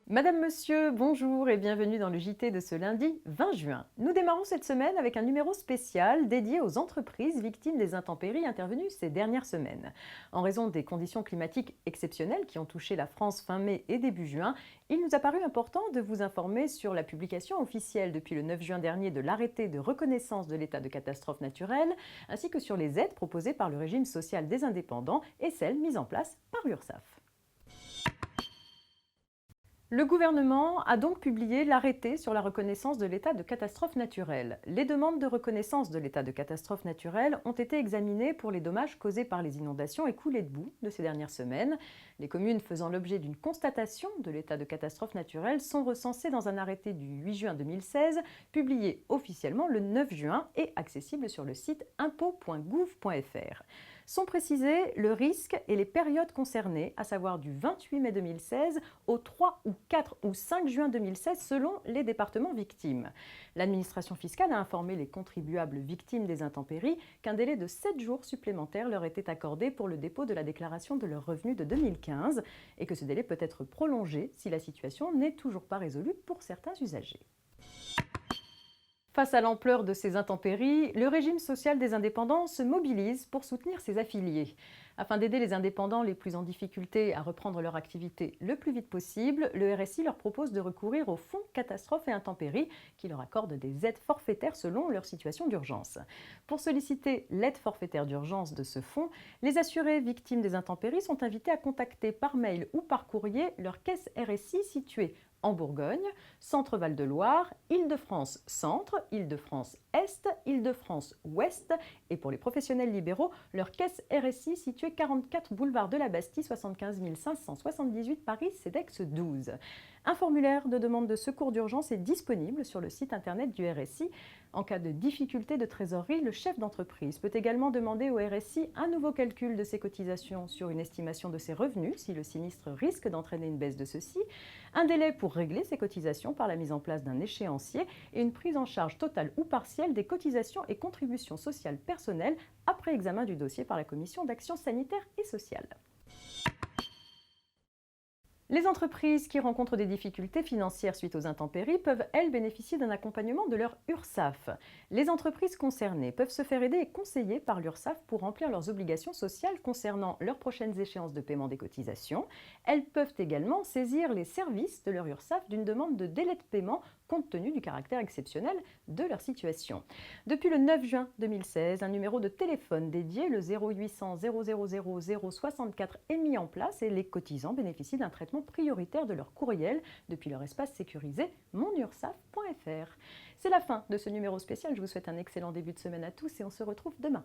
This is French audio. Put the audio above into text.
Madame, Monsieur, bonjour et bienvenue dans le JT de ce lundi 20 juin. Nous démarrons cette semaine avec un numéro spécial dédié aux entreprises victimes des intempéries intervenues ces dernières semaines. En raison des conditions climatiques exceptionnelles qui ont touché la France fin mai et début juin, il nous a paru important de vous informer sur la publication officielle depuis le 9 juin dernier de l'arrêté de reconnaissance de l'état de catastrophe naturelle, ainsi que sur les aides proposées par le régime social des indépendants et celles mises en place par l'URSSAF. Le gouvernement a donc publié l'arrêté sur la reconnaissance de l'état de catastrophe naturelle. Les demandes de reconnaissance de l'état de catastrophe naturelle ont été examinées pour les dommages causés par les inondations et coulées de boue de ces dernières semaines. Les communes faisant l'objet d'une constatation de l'état de catastrophe naturelle sont recensées dans un arrêté du 8 juin 2016, publié officiellement le 9 juin et accessible sur le site impôts.gouv.fr. Sont précisés le risque et les périodes concernées, à savoir du 28 mai 2016 au 3 ou 4 ou 5 juin 2016 selon les départements victimes. L'administration fiscale a informé les contribuables victimes des intempéries qu'un délai de 7 jours supplémentaires leur était accordé pour le dépôt de la déclaration de leurs revenus de 2015 et que ce délai peut être prolongé si la situation n'est toujours pas résolue pour certains usagers. Face à l'ampleur de ces intempéries, le régime social des indépendants se mobilise pour soutenir ses affiliés. Afin d'aider les indépendants les plus en difficulté à reprendre leur activité le plus vite possible, le RSI leur propose de recourir au Fonds catastrophes et intempéries qui leur accorde des aides forfaitaires selon leur situation d'urgence. Pour solliciter l'aide forfaitaire d'urgence de ce fonds, les assurés victimes des intempéries sont invités à contacter par mail ou par courrier leur caisse RSI située en Bourgogne, Centre Val-de-Loire, Île-de-France Centre, Île-de-France Est, Île-de-France Ouest et pour les professionnels libéraux, leur caisse RSI située 44 boulevard de la Bastille, 75 578 Paris, CEDEX 12. Un formulaire de demande de secours d'urgence est disponible sur le site internet du RSI. En cas de difficulté de trésorerie, le chef d'entreprise peut également demander au RSI un nouveau calcul de ses cotisations sur une estimation de ses revenus si le sinistre risque d'entraîner une baisse de ceux-ci, un délai pour régler ses cotisations par la mise en place d'un échéancier et une prise en charge totale ou partielle des cotisations et contributions sociales personnelles après examen du dossier par la Commission d'action sanitaire et sociale. Les entreprises qui rencontrent des difficultés financières suite aux intempéries peuvent, elles, bénéficier d'un accompagnement de leur URSSAF. Les entreprises concernées peuvent se faire aider et conseiller par l'URSSAF pour remplir leurs obligations sociales concernant leurs prochaines échéances de paiement des cotisations. Elles peuvent également saisir les services de leur URSSAF d'une demande de délai de paiement compte tenu du caractère exceptionnel de leur situation. Depuis le 9 juin 2016, un numéro de téléphone dédié, le 0800 000 064, est mis en place et les cotisants bénéficient d'un traitement prioritaire de leur courriel depuis leur espace sécurisé monursaf.fr. C'est la fin de ce numéro spécial. Je vous souhaite un excellent début de semaine à tous et on se retrouve demain.